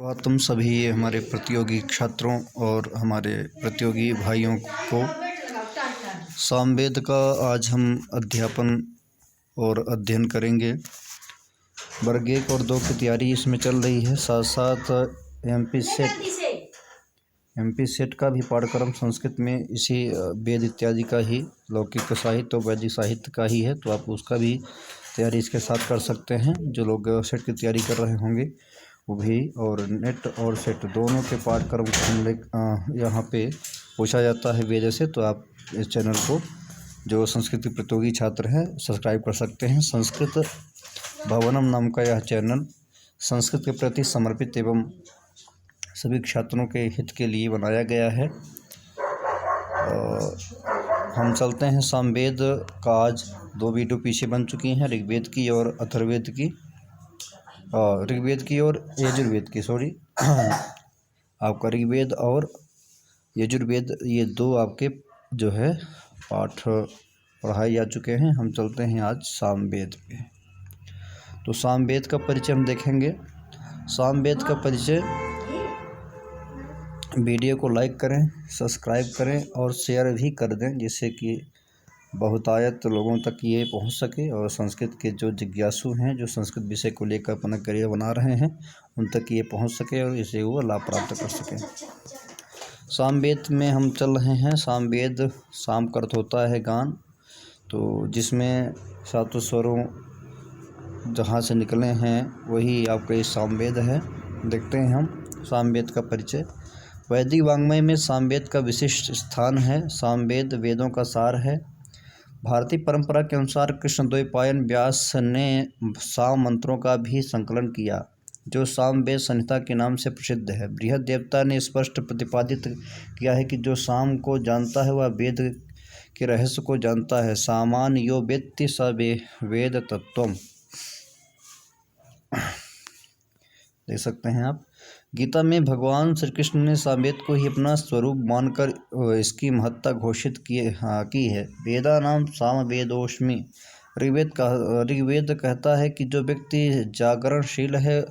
तुम सभी हमारे प्रतियोगी छात्रों और हमारे प्रतियोगी भाइयों को सामवेद का आज हम अध्यापन और अध्ययन करेंगे। वर्ग 1 और 2 की तैयारी इसमें चल रही है, साथ साथ एमपी सेट का भी पाठ्यक्रम संस्कृत में इसी वेद इत्यादि का ही लौकिक साहित्य और वैदिक साहित्य का ही है, तो आप उसका भी तैयारी इसके साथ कर सकते हैं। जो लोग सेट की तैयारी कर रहे होंगे वो भी, और नेट और सेट दोनों के पाठ्यक्रम को हम यहाँ पे पूछा जाता है वेद से, तो आप इस चैनल को जो संस्कृत प्रतियोगी छात्र हैं सब्सक्राइब कर सकते हैं। संस्कृत भवनम नाम का यह चैनल संस्कृत के प्रति समर्पित एवं सभी छात्रों के हित के लिए बनाया गया है। हम चलते हैं सामवेद का। आज 2 वीडियो पीछे बन चुकी हैं, ऋग्वेद की और अथर्ववेद की, ऋग्वेद की और यजुर्वेद की, सॉरी आपका ऋग्वेद और यजुर्वेद, ये 2 आपके जो है पाठ पढ़ाए जा चुके हैं। हम चलते हैं आज सामवेद पे। तो सामवेद का परिचय हम देखेंगे। सामवेद का परिचय, वीडियो को लाइक करें, सब्सक्राइब करें और शेयर भी कर दें, जिससे कि बहुतायत लोगों तक ये पहुंच सके और संस्कृत के जो जिज्ञासु हैं, जो संस्कृत विषय को लेकर अपना करियर बना रहे हैं, उन तक ये पहुंच सके और इसे वो लाभ प्राप्त कर सकें। सामवेद में हम चल रहे हैं। सामवेद, साम का अर्थ होता है गान, तो जिसमें 7 स्वरों जहाँ से निकले हैं वही आपका ये सामवेद है। देखते हैं हम सामवेद का परिचय। वैदिक वाङ्मय में सामवेद का विशिष्ट स्थान है। सामवेद वेदों का सार है। भारतीय परंपरा के अनुसार कृष्णद्वैपायन व्यास ने साम मंत्रों का भी संकलन किया, जो सामवेद संहिता के नाम से प्रसिद्ध है। बृहदेवता ने स्पष्ट प्रतिपादित किया है कि जो साम को जानता है वह वेद के रहस्य को जानता है। सामान यो वेत्ति स वेद तत्वम, देख सकते हैं आप। गीता में भगवान श्री कृष्ण ने सामवेद को ही अपना स्वरूप मानकर इसकी महत्ता घोषित की है। वेदानाम सामवेदोऽस्मि। ऋग्वेद कहता है कि जो व्यक्ति जागरणशील है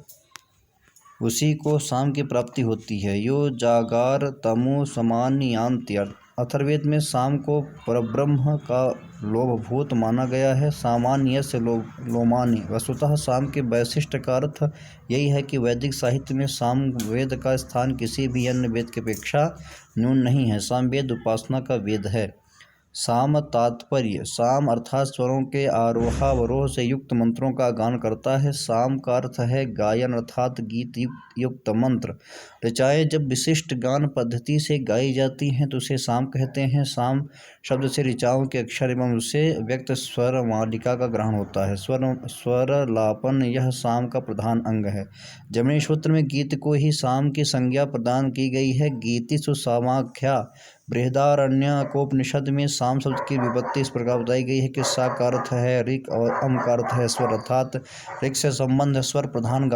उसी को साम की प्राप्ति होती है। यो जागार तमु समानि यान्ति। अथर्ववेद में साम को परब्रह्म का लोभभूत माना गया है। सामान्यस्य लोमानि। वस्तुतः साम के वैशिष्ट का अर्थ यही है कि वैदिक साहित्य में सामवेद का स्थान किसी भी अन्य वेद की अपेक्षा न्यून नहीं है। सामवेद उपासना का वेद है। साम तात्पर्य, साम अर्थात स्वरों के आरोहावरोह से युक्त मंत्रों का गान करता है। साम का अर्थ है गायन अर्थात गीत युक्त मंत्र। ऋचाएँ जब विशिष्ट गान पद्धति से गाई जाती हैं तो उसे साम कहते हैं। साम शब्द से ऋचाओं के अक्षर एवं उससे व्यक्त स्वर मालिका का ग्रहण होता है। स्वरलापन यह साम का प्रधान अंग है। जमनी सूत्र में गीत को ही साम की संज्ञा प्रदान की गई है। गीतिषु सामाख्या। बृहदारण्यकोपनिषद में साम शब्द की विपत्ति इस प्रकार बताई गई है कि सा का अर्थ है ऋक और अम का अर्थ है स्वर, अर्थात ऋक से संबंध स्वर प्रधान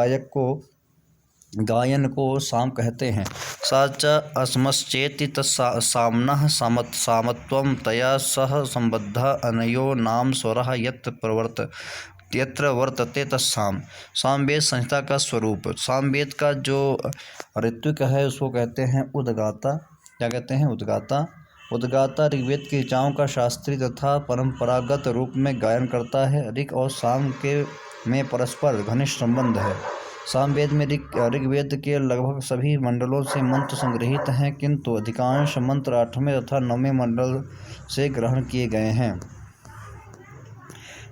गायन को साम कहते हैं। साच अस्मश्चेति तत्साम्नः सामत्वं तया सह संबद्ध अनयो नाम स्वरः यत्र वर्तते तत्साम। सामवेद संहिता का स्वरूप। सामवेद का जो ऋत्विक है उसको कहते हैं उद्गाता। क्या कहते हैं? उद्गाता। उद्गाता ऋग्वेद की ऋचाओं का शास्त्रीय तथा परंपरागत रूप में गायन करता है। ऋक और साम में परस्पर घनिष्ठ संबंध है। सामवेद में ऋग्वेद के लगभग सभी मंडलों से मंत्र संग्रहित हैं, किंतु अधिकांश मंत्र 8वें तथा 9वें मंडल से ग्रहण किए गए हैं।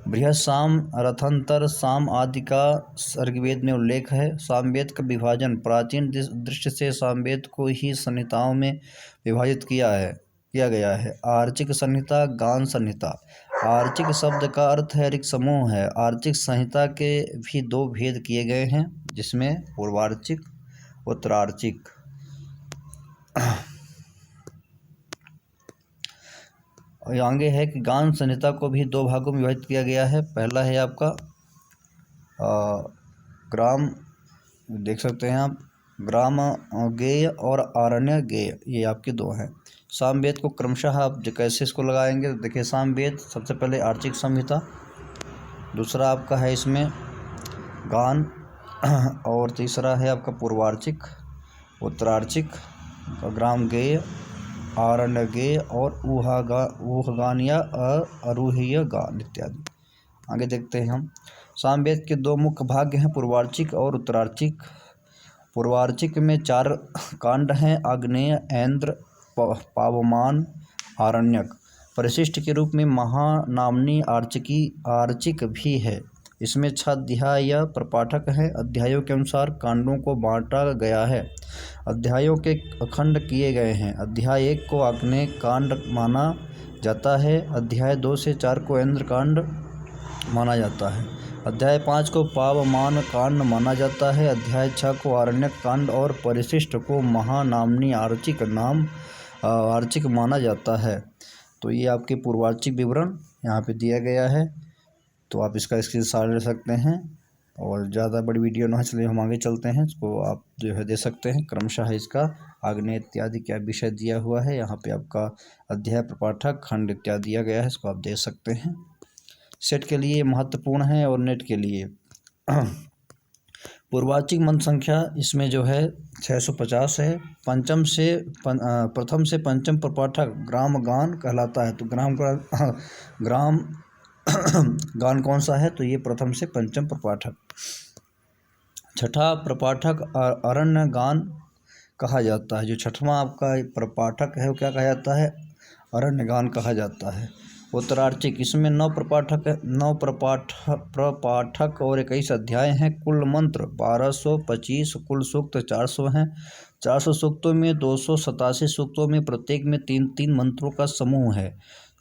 बृहत साम, रथंतर साम आदि का ऋग्वेद में उल्लेख है। सामवेद का विभाजन प्राचीन दृष्टि से सामवेद को ही संहिताओं में विभाजित किया गया है। आर्चिक संहिता, गान संहिता। आर्चिक शब्द का अर्थ है ऋक समूह है। आर्चिक संहिता के भी 2 भेद किए गए हैं, जिसमें पूर्वार्चिक, उत्तरार्चिक। और आगे है कि गान संहिता को भी 2 भागों में विभाजित किया गया है। पहला है आपका ग्राम, देख सकते हैं आप, ग्राम गेय और आरण्य गेय, ये आपके 2 हैं। सामवेद को क्रमशः आप कैसे इसको लगाएंगे, तो देखिए सामवेद सबसे पहले आर्चिक संहिता, दूसरा आपका है इसमें गान और तीसरा है आपका पूर्वार्चिक, उत्तरार्चिक, ग्राम गेय, आरण्य गेय और ऊहगान या अरूह्य गान इत्यादि। आगे देखते हैं हम। सामवेद के दो मुख्य भाग हैं, पूर्वार्चिक और उत्तरार्चिक। पूर्वार्चिक में 4 कांड हैं, आग्नेय, ऐन्द्र, पावमान, आरण्यक। परिशिष्ट के रूप में महानामनी आर्चिक भी है। इसमें 6 अध्याय या प्रपाठक हैं। अध्यायों के अनुसार कांडों को बांटा गया है। अध्यायों के अखंड किए गए हैं। अध्याय 1 को आग्नेय कांड माना जाता है। अध्याय 2 से 4 को ऐन्द्र कांड माना जाता है। अध्याय 5 को पावमान कांड माना जाता है। अध्याय 6 को आरण्यक कांड और परिशिष्ट को महानामनी आर्चिक माना जाता है। तो ये आपके पूर्वार्चिक विवरण यहाँ पे दिया गया है, तो आप इसका स्क्रीनशॉट ले सकते हैं। और ज़्यादा बड़ी वीडियो ना चलिए हम आगे चलते हैं, इसको आप जो है दे सकते हैं। क्रमशः इसका आग्नेय इत्यादि क्या विषय दिया हुआ है, यहाँ पे आपका अध्याय, प्रपाठक, खंड इत्यादि दिया गया है, इसको आप दे सकते हैं। सेट के लिए महत्वपूर्ण है और नेट के लिए। पूर्वार्चिक मंत्र संख्या इसमें जो है 650 है। प्रथम से पंचम प्रपाठक ग्राम गान कहलाता है। तो ग्राम गान कौन सा है, तो ये प्रथम से पंचम प्रपाठक। छठा प्रपाठक अरण्य गान कहा जाता है। जो छठवां आपका प्रपाठक है वो क्या कहा जाता है, अरण्य गान कहा जाता है। उत्तरार्चिक, इसमें 9 प्रपाठक और 21 अध्याय हैं। कुल मंत्र 1225, कुल सूक्त 400 हैं। 400 सूक्तों में 287 सूक्तों में प्रत्येक में 3-3 मंत्रों का समूह है।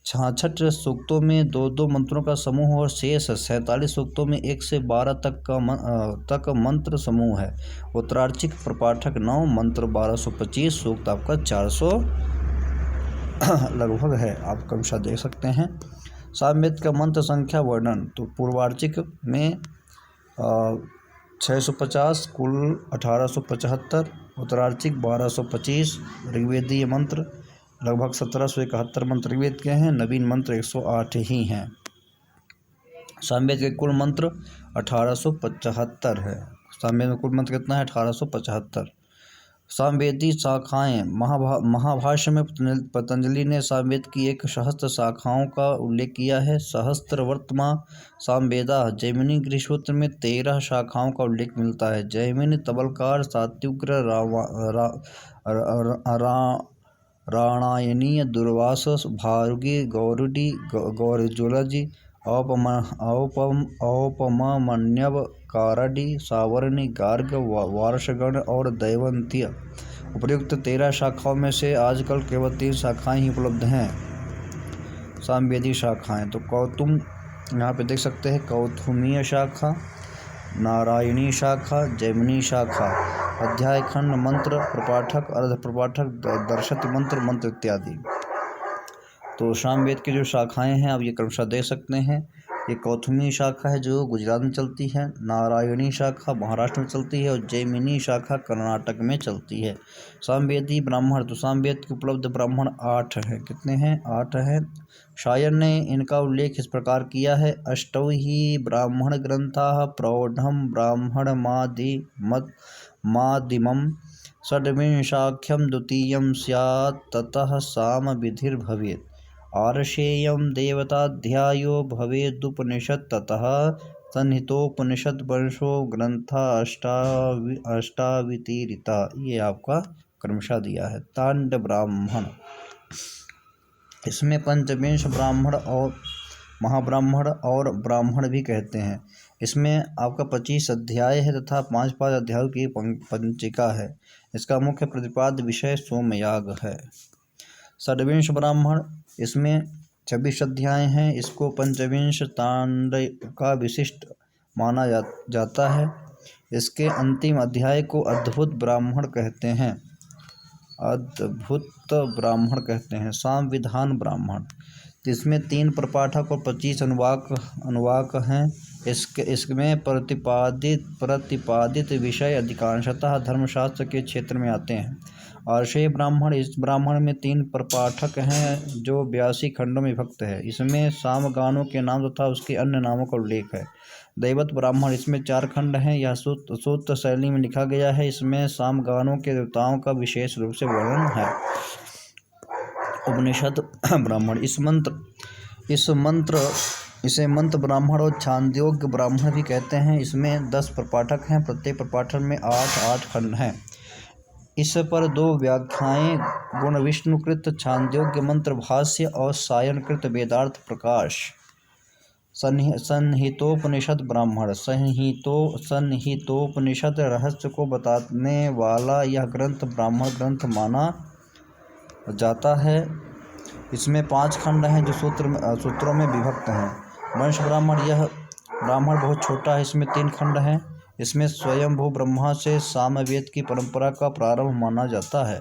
66 सूक्तों में 2-2 मंत्रों का समूह और शेष 47 सूक्तों में 1 से 12 तक मंत्र समूह है। उत्तरार्चिक प्रपाठक 9, मंत्र 1225, सूक्त आपका 400 लगभग है, आप क्रमशः देख सकते हैं। सामवेद का मंत्र संख्या वर्णन, तो पूर्वार्चिक में 650, कुल 1875, उत्तरार्चिक 1225। ऋग्वेदीय मंत्र लगभग 1771 मंत्र ऋग्वेद के हैं, नवीन मंत्र 108 ही हैं। सामवेद के कुल मंत्र 1875 है। सामवेद में कुल मंत्र कितना है, 1875। सामवेदी शाखाएं, महाभाष्य में पतंजलि ने सामवेद की 1 सहस्त्र शाखाओं का उल्लेख किया है। सहस्त्रवर्त्मा सामवेदा। जैमिनी गृहसूत्र में 13 शाखाओं का उल्लेख मिलता है। जैमिनी तबलकार, सात्युग्र, राणायनीय, दुर्वास, भार्गी, गौरडी, गौरज्वलजी, औपमन्यव, कारडी, सावर्णी, गार्ग, वार्षगण और दैवंत्य। उपर्युक्त 13 शाखाओं में से आजकल केवल 3 शाखाएं ही उपलब्ध हैं, सामवेदी शाखाएं। तो कौतुम यहाँ पे देख सकते हैं, कौथुमीय शाखा, नारायणी शाखा, जैमिनी शाखा। अध्याय, खंड, मंत्र, प्रपाठक, अर्ध प्रपाठक, दर्शत मंत्र, मंत्र इत्यादि। तो सामवेद की जो शाखाएं हैं आप ये क्रमशः देख सकते हैं। ये कौथुमी शाखा है जो गुजरात में चलती है, नारायणी शाखा महाराष्ट्र में चलती है और जैमिनी शाखा कर्नाटक में चलती है। सामवेदी ब्राह्मण, तो सामवेद के उपलब्ध ब्राह्मण 8 हैं। कितने हैं, 8 हैं। शायर ने इनका उल्लेख इस प्रकार किया है, अष्टौ ही ब्राह्मण ग्रंथाः प्रौढ़म ब्राह्मण मादिमम षड्विंशाख्यम द्वितीयं स्यात् ततः साम विधिर्भवेत्। आर्षेयं देवताध्यायो भवेदुपनिषत् ततः संहितोपनिषद वंशो ग्रंथा अष्टावितीरिता। ये आपका क्रमशः दिया है। तांड ब्राह्मण, इसमें पंचविंश ब्राह्मण और महाब्राह्मण और ब्राह्मण भी कहते हैं। इसमें आपका 25 अध्याय है तथा 5-5 अध्यायों की पंचिका है। इसका मुख्य प्रतिपाद्य विषय सोमयाग है। षड्विंश ब्राह्मण, इसमें 26 अध्याय हैं। इसको पंचविंश तांड का विशिष्ट माना जाता है। इसके अंतिम अध्याय को अद्भुत ब्राह्मण कहते हैं, अद्भुत ब्राह्मण कहते हैं। सामविधान ब्राह्मण, इसमें 3 प्रपाठक और 25 अनुवाक हैं। इसमें प्रतिपादित विषय अधिकांशतः धर्मशास्त्र के क्षेत्र में आते हैं। आर्षेय ब्राह्मण, इस ब्राह्मण में 3 प्रपाठक हैं जो 82 खंडों में विभक्त है। इसमें सामगानों के नाम तथा उसके अन्य नामों का उल्लेख है। दैवत ब्राह्मण, इसमें 4 खंड हैं। यह सूत्र शैली में लिखा गया है। इसमें सामगानों के देवताओं का विशेष रूप से वर्णन है। उपनिषद ब्राह्मण, इसे मंत्र ब्राह्मण और छांदोग्य ब्राह्मण भी कहते हैं। इसमें 10 प्रपाठक हैं। प्रत्येक प्रपाठक में 8 खंड हैं। इस पर 2 व्याख्याएं गुण विष्णुकृत छांदोग्य मंत्र भाष्य और सायनकृत वेदार्थ प्रकाश। संहितोपनिषद ब्राह्मण, संहितोपनिषद रहस्य को बताने वाला यह ग्रंथ ब्राह्मण ग्रंथ माना जाता है। इसमें 5 खंड हैं जो सूत्रों में विभक्त हैं। वंश ब्राह्मण, यह ब्राह्मण बहुत छोटा है। इसमें 3 खंड हैं। इसमें स्वयंभू ब्रह्मा से सामवेद की परंपरा का प्रारंभ माना जाता है।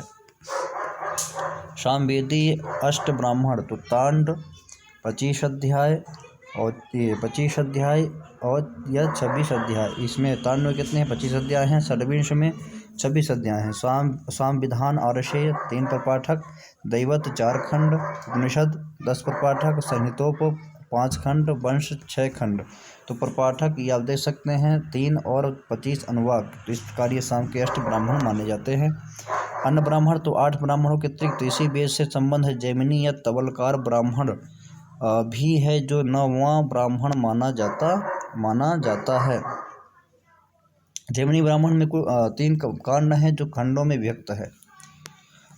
सामवेदी अष्ट ब्राह्मण, तो तांड 25 अध्याय और यह 26 अध्याय। इसमें तांड में कितने हैं? 25 अध्याय हैं। षड्विंश में 26 अध्याय हैं। सामविधान आर्षेय 3 प्रपाठक, दैवत 4 खंड, उपनिषद 10 प्रपाठक, संहितोप 5 खंड, वंश 6 खंड। तो प्रपाठक ये आप देख सकते हैं 3 और 25 अनुवाक। तो इस प्रकार ये साम के अष्ट ब्राह्मण माने जाते हैं। अन्य ब्राह्मण, तो 8 ब्राह्मणों के अतिरिक्त इसी वेद से संबंध है। जैमिनी या तवलकार ब्राह्मण भी है जो 9वां ब्राह्मण माना जाता है। जैमिनी ब्राह्मण में कुल 3 कांड हैं जो खंडों में विभक्त है।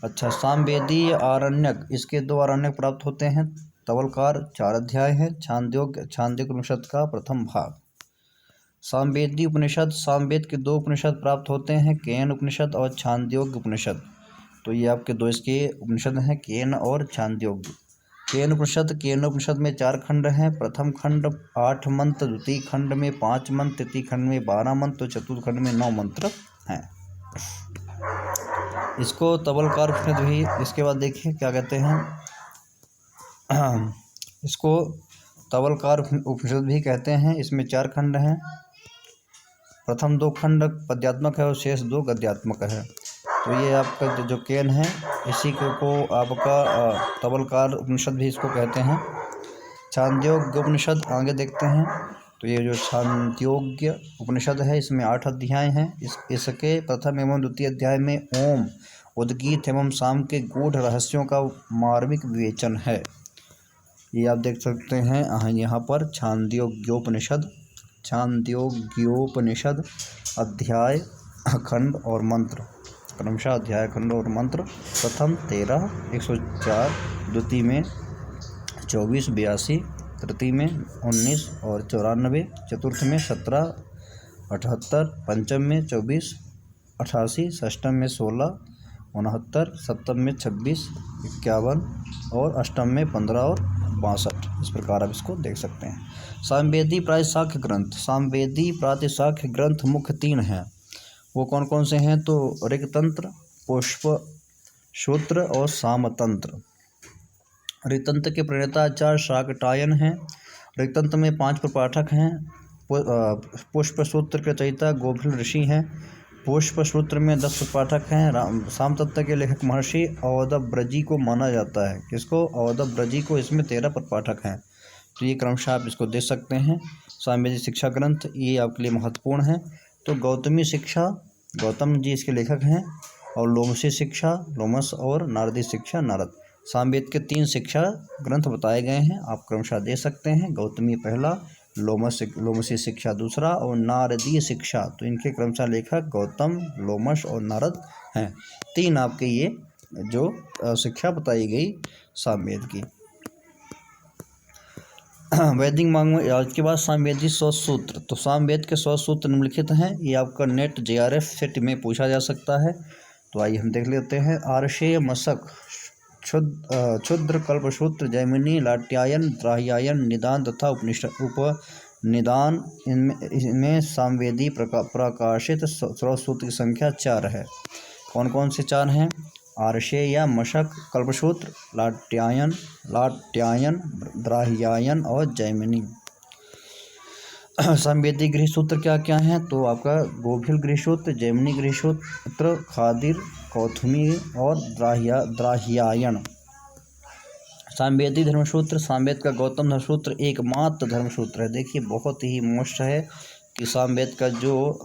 अच्छा, सामवेदी आरण्यक, इसके 2 आरण्यक प्राप्त होते हैं। तवलकार 4 अध्याय हैं। छांदोग्य उपनिषद का प्रथम भाग। सामवेदी उपनिषद, सामवेद के 2 उपनिषद प्राप्त होते हैं, केन उपनिषद और छांदोग्य उपनिषद। तो ये आपके 2 इसके उपनिषद हैं, केन और छांदोग्य। केन उपनिषद में 4 खंड हैं। प्रथम खंड 8 मंत्र, द्वितीय खंड में 5 मंत्र, तृतीय खंड में 12 मंत्र, चतुर्थ खंड में 9 मंत्र हैं। इसको तवलकार उपनिषद भी, इसके बाद देखिए क्या कहते हैं, इसको तवलकार उपनिषद भी कहते हैं। इसमें 4 खंड हैं। प्रथम 2 खंड पद्यात्मक है और शेष 2 गद्यात्मक है। तो ये आपका जो केन है, इसी को आपका तवलकार उपनिषद भी इसको कहते हैं। छांदोग्य उपनिषद आगे देखते हैं। तो ये जो छांदोग्य उपनिषद है, इसमें 8 अध्याय हैं। इसके प्रथम एवं द्वितीय अध्याय में ओम, उद्गीत एवं साम के गूढ़ रहस्यों का मार्मिक विवेचन है। ये आप देख सकते हैं यहाँ पर छांदोग्योपनिषद अध्याय, खंड और मंत्र, क्रमशः अध्याय, खंड और मंत्र। प्रथम 13, 104, द्वितीय में 24, 82, तृतीय में 19 और 94, चतुर्थ में 17, 78, पंचम में 24, 88, षष्ठम में 16, 69, सप्तम में 26, 51 और अष्टम में 15 और 62। इस प्रकार आप इसको देख सकते हैं। सामवेदी प्रातिशाख्य ग्रंथ, सामवेदी प्रातिशाख्य ग्रंथ मुख्य 3 हैं। वो कौन कौन से हैं? तो ऋक्तंत्र, पुष्पसूत्र और सामतंत्र। ऋक्तंत्र के प्रणेता आचार्य शाकटायन हैं। ऋक्तंत्र में 5 प्रपाठक हैं। पुष्पसूत्र के रचयिता गोभिल ऋषि हैं। पुष्पसूत्र में 10 प्रपाठक हैं। सामतंत्र के लेखक महर्षि अवधव्रजी को माना जाता है। किसको? अवधव्रजी को। इसमें 13 प्रपाठक हैं। तो ये क्रमशः आप इसको देख सकते हैं। सामवेदी शिक्षा ग्रंथ ये आपके लिए महत्वपूर्ण है। तो गौतमी शिक्षा, गौतम जी इसके लेखक हैं। और लोमसी शिक्षा, लोमस और नारदी शिक्षा, नारद। सामवेद के 3 शिक्षा ग्रंथ बताए गए हैं, आप क्रमशः दे सकते हैं। गौतमी पहला, लोमसी शिक्षा दूसरा और नारदीय शिक्षा। तो इनके क्रमशः लेखक गौतम, लोमस और नारद हैं। 3 आपके ये जो शिक्षा बताई गई सामवेद की। वैदिक मांग में उसके बाद सामवेदी 100 सूत्र। तो सामवेद के 100 सूत्र निम्नलिखित हैं। ये आपका नेट JRF सेट में पूछा जा सकता है। तो आइए हम देख लेते हैं। आर्षेय, मशक, क्षुद्र, कल्पसूत्र, जैमिनी, लाट्यायन, द्राह्यायन, निदान तथा उपनिदान। इनमें सामवेदी प्रकाशित 100 सूत्र की संख्या 4 है। कौन कौन से 4 हैं? आर्षेय या मशक, कल्पसूत्र, लाट्यायन, द्राह्यायन और जैमिनी। सामवेदी गृहसूत्र क्या क्या हैं? तो आपका गोभिल गृहसूत्र, जैमिनी गृहसूत्र, कौथुमी और द्राहियायन। सामवेदी धर्मसूत्र, सामवेद का गौतम धर्मसूत्र एकमात्र धर्मसूत्र है। देखिए बहुत ही मोस्ट है कि सामवेद का जो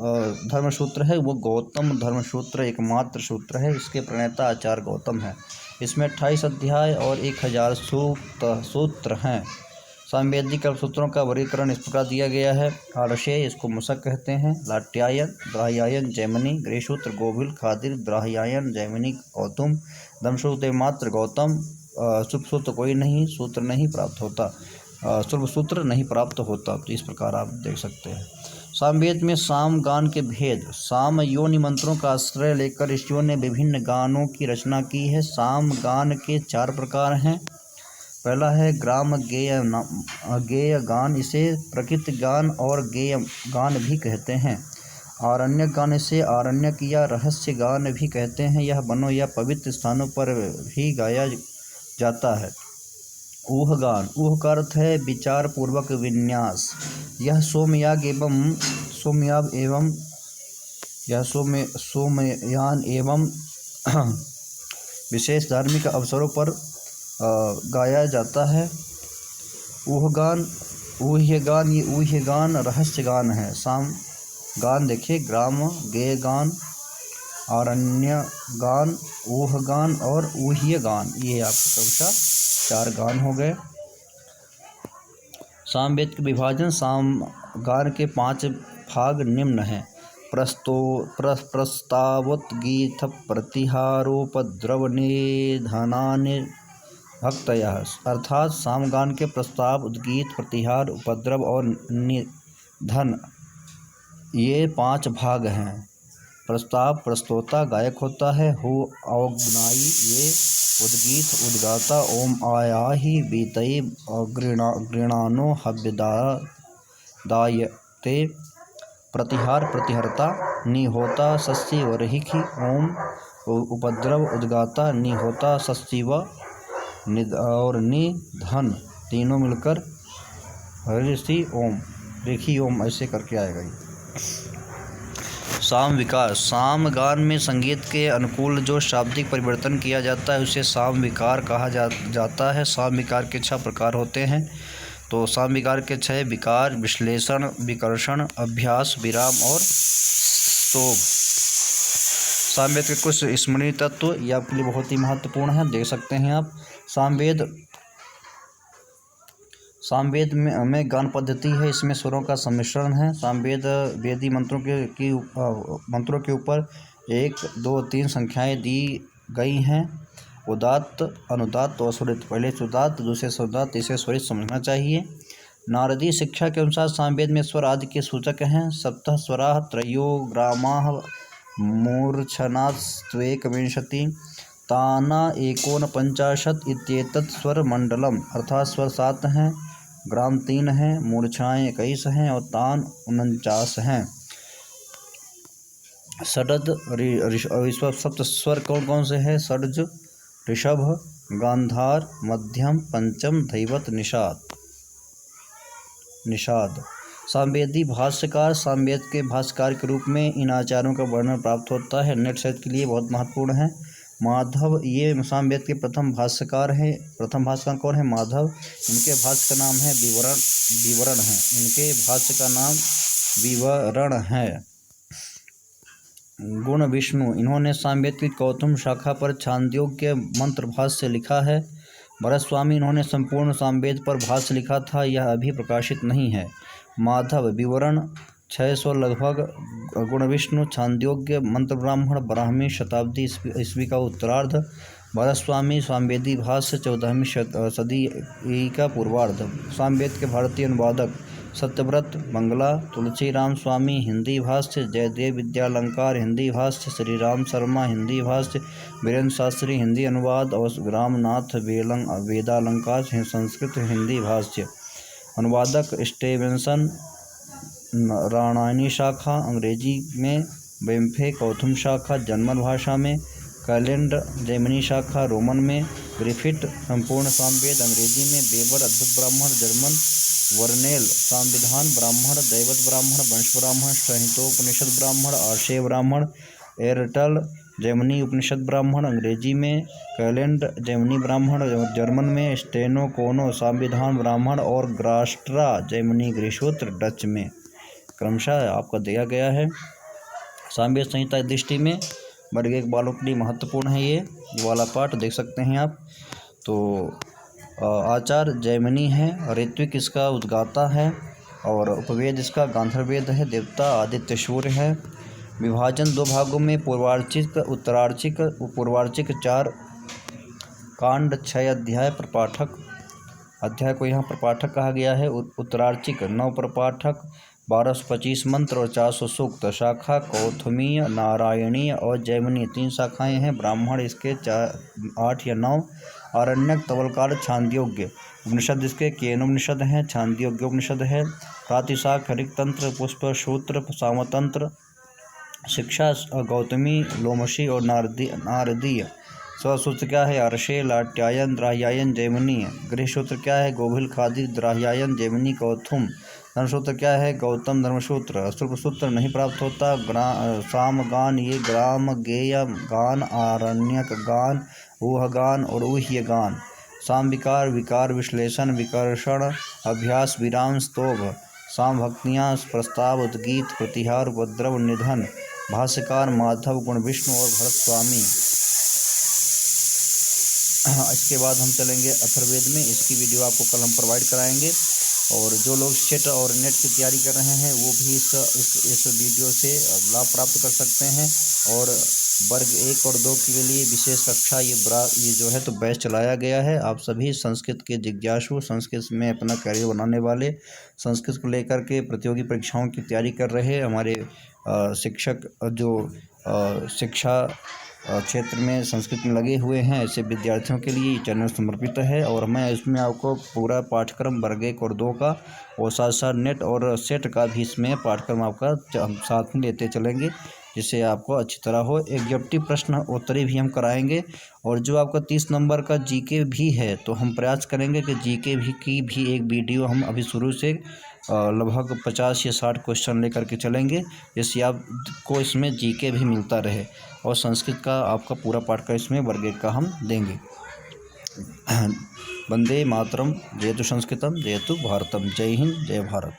धर्मसूत्र है वो गौतम धर्मसूत्र एकमात्र सूत्र है। इसके प्रणेता आचार्य गौतम है। इसमें 28 अध्याय और 1000 सूत्र हैं। सामवेदी सूत्रों का वर्गीकरण इस प्रकार दिया गया है। आरशेय, इसको मुसक कहते हैं। लाट्यायन, द्राहियायन, जैमिनी, गृहसूत्र, गोभिल, खादिर, द्राहियायन, जैमिनी, गौतम। धर्मसूत्र मात्र गौतम। शुभ सूत्र कोई नहीं, सूत्र नहीं प्राप्त होता, शुभ सूत्र नहीं प्राप्त होता। तो इस प्रकार आप देख सकते हैं। सामवेद में साम गान के भेद। साम योनि मंत्रों का आश्रय लेकर ऋषियों ने विभिन्न गानों की रचना की है। साम गान के 4 प्रकार हैं। पहला है ग्राम गेय गान, इसे प्रकृति गान और गेय गान भी कहते हैं। आरण्य गान, इसे आरण्यक या रहस्य गान भी कहते हैं। यह वनों या पवित्र स्थानों पर भी गाया जाता है। ऊह गान, ऊह का अर्थ है विचार पूर्वक विन्यास। यह सोमयान एवं विशेष धार्मिक अवसरों पर गाया जाता है। ऊह्य गान रहस्य गान है। साम गान देखिए, ग्राम गेय गान, आरण्य गान, ऊह गान और ऊह्य गान, ये आपको क्रमशः 4 गान हो गए। सामवेद के विभाजन। साम गान के 5 भाग निम्न हैं। प्रस्तावोद्गीत, प्रतिहारोपद्रव, निधनानि भक्तयः, अर्थात सामगान के प्रस्ताव, उद्गीत, प्रतिहार, उपद्रव और निधन, ये 5 भाग हैं। प्रस्ताव, प्रस्तोता गायक होता है। हो औग्नाई, ये उद्गीत उद्गाता। ओम आयाहि बीतई गृणानो हव्यदायते, प्रतिहार प्रतिहर्ता। निहोता सस्सी वरहिखि, ओम उपद्रव उद्गाता। निहोता सस्सी व और निधन, तीनों मिलकर ऋषि ओम, रेखी ओम ऐसे करके आएगा। साम विकार। साम गान में संगीत के अनुकूल जो शाब्दिक परिवर्तन किया जाता है उसे साम विकार कहा जाता है। साम विकार के 6 प्रकार होते हैं। तो साम विकार के 6 विकार: विश्लेषण, विकर्षण, अभ्यास, विराम और स्तोभ। सामवेद के कुछ स्मरणीय तत्व ये आपके लिए बहुत ही महत्वपूर्ण है, देख सकते हैं आप। सामवेद में गान पद्धति है, इसमें स्वरों का सम्मिश्रण है। सामवेद वेदी मंत्रों के ऊपर 1, 2, 3 संख्याएं दी गई हैं। उदात्त, अनुदात्त और स्वरित। पहले उदात्त, दूसरे स्वरुदात्त, तीसरे स्वरित समझना चाहिए। नारदीय शिक्षा के अनुसार सामवेद में स्वर आदि के सूचक हैं। सप्तः स्वराः त्रयो ग्रामाः मूर्छनास्त्वेकविंशति ताना 49 इत्येतत् स्वरमण्डलम्, अर्थात स्वर 7 हैं, ग्राम 3 हैं, मूर्छाएँ 21 हैं और तान 49 हैं। षड्ज सप्त स्वर कौन कौन से हैं? षड्ज, ऋषभ, गांधार, मध्यम, पंचम, धैवत, निषाद। सामवेदी भाष्यकार। सामवेद के भाष्यकार के रूप में इन आचार्यों का वर्णन प्राप्त होता है। नेट सर्च के लिए बहुत महत्वपूर्ण है। माधव, ये सामवेद के प्रथम भाष्यकार हैं। प्रथम भाष्यकार कौन है? माधव। इनके भाष्य का नाम है विवरण है। इनके भाष्य का नाम विवरण है। गुण विष्णु, इन्होंने सामवेद की कौथुम शाखा पर छांदोग्य मंत्र भाष्य लिखा है। भरत स्वामी, इन्होंने संपूर्ण सामवेद पर भाष्य लिखा था, यह अभी प्रकाशित नहीं है। माधव, विवरण 600 लगभग। गुण विष्णु, छांदोग्य मंत्र ब्राह्मण, 12वीं शताब्दी ईस्वी का उत्तरार्ध। भरत स्वामी, सामवेदी भाष्य 14वीं सदी का पूर्वार्ध। सामवेद के भारतीय अनुवादक सत्यव्रत बंगला, तुलसीराम स्वामी हिंदी भाष्य, जयदेव विद्यालंकार हिंदी भाष्य, श्रीराम शर्मा हिंदी भाष्य, वीरेंद्र शास्त्री हिंदी अनुवाद और रामनाथ वेदालंकार संस्कृत हिंदी भाष्य। अनुवादक स्टेवेंसन, राणायनी शाखा अंग्रेजी में, बेम्फे कौथुम शाखा जर्मन भाषा में, कैलेंडर जैमिनी शाखा रोमन में, ग्रिफिथ संपूर्ण सामवेद अंग्रेजी में, बेबर अद्भुत ब्राह्मण जर्मन, वर्नेल संविधान ब्राह्मण, दैवत ब्राह्मण, वंश ब्राह्मण, संहितोपनिषद ब्राह्मण, आर्षेय ब्राह्मण, एरटल जैमिनी उपनिषद ब्राह्मण, अंग्रेजी में कैलेंड जैमिनी ब्राह्मण, जर्मन में स्टेनो कोनो संविधान ब्राह्मण और ग्रास्ट्रा जैमिनी गृहसूत्र डच में क्रमशः आपका दिया गया है। सामवेद संहिता की दृष्टि में वर्ग 1 बालों के लिए महत्वपूर्ण है ये वाला पाठ देख सकते हैं आप। तो आचार जैमिनी है, ऋत्विक इसका उद्गाता है और उपवेद इसका गांधर्वेद है, देवता आदित्य सूर्य है। विभाजन 2 भागों में पूर्वार्चिक उत्तरार्चिक। पूर्वार्चिक 4 कांड 6 अध्याय प्रपाठक, अध्याय को यहाँ प्रपाठक कहा गया है। उत्तरार्चिक 9 प्रपाठक, 1225 मंत्र और 400 सूक्त। शाखा कौथमीय, नारायणीय और जैमिनी 3 शाखाएं हैं। ब्राह्मण इसके 8 या 9। आरण्यक, तवलकार, छांदोग्य उपनिषद इसके केनोपनिषद हैं, छांदोग्योपनिषद है। प्रातिशाख, ऋक्तंत्र, पुष्पसूत्र, सामतंत्र। शिक्षा गौतमी, लोमशी और नारदीय। स्वसूत्र क्या है? अर्षे, लाट्यायन, द्राह्यायन, जैमिनी। गृहसूत्र क्या है? गोभिल, खादी, द्राह्यायन, जैमिनी, कौथुम। धर्मसूत्र क्या है? गौतम धर्मसूत्र। अश्रुप सूत्र नहीं प्राप्त होता। सामगान ये ग्राम गेय गान, आरण्यक गान, ऊह गान और ऊह्य गान। साम विकार, विकार विश्लेषण, विकर्षण, अभ्यास, विराम, स्तोभ। साम भक्तियाँ, प्रस्ताव, उद्गीत, प्रतिहार, उपद्रव, निधन। भाष्यकार माधव, गुण विष्णु और भरत स्वामी। इसके बाद हम चलेंगे अथर्ववेद में। इसकी वीडियो आपको कल हम प्रोवाइड कराएंगे और जो लोग सेट और नेट की तैयारी कर रहे हैं वो भी इस वीडियो से लाभ प्राप्त कर सकते हैं। और वर्ग 1 और 2 के लिए विशेष कक्षा ये जो है तो बैच चलाया गया है। आप सभी संस्कृत के जिज्ञासु, संस्कृत में अपना करियर बनाने वाले, संस्कृत को लेकर के प्रतियोगी परीक्षाओं की तैयारी कर रहे हमारे शिक्षक जो शिक्षा क्षेत्र में संस्कृत में लगे हुए हैं, ऐसे विद्यार्थियों के लिए चैनल समर्पित है। और मैं इसमें आपको पूरा पाठ्यक्रम वर्ग 1 और 2 का और साथ साथ नेट और सेट का भी इसमें पाठ्यक्रम आपका साथ में लेते चलेंगे, जिससे आपको अच्छी तरह हो। एग्जेक्टिव प्रश्न उत्तरी भी हम कराएंगे और जो आपका 30 नंबर का जीके भी है तो हम प्रयास करेंगे कि जीके की भी एक वीडियो हम अभी शुरू से लगभग 50 या 60 क्वेश्चन लेकर के चलेंगे, जिससे आपको इसमें जीके भी मिलता रहे। और संस्कृत का आपका पूरा पाठ्यक्रम इसमें वर्ग 1 का हम देंगे। वंदे मातरम, जयतु संस्कृतम, जयतु भारतम। जय हिंद, जय भारत।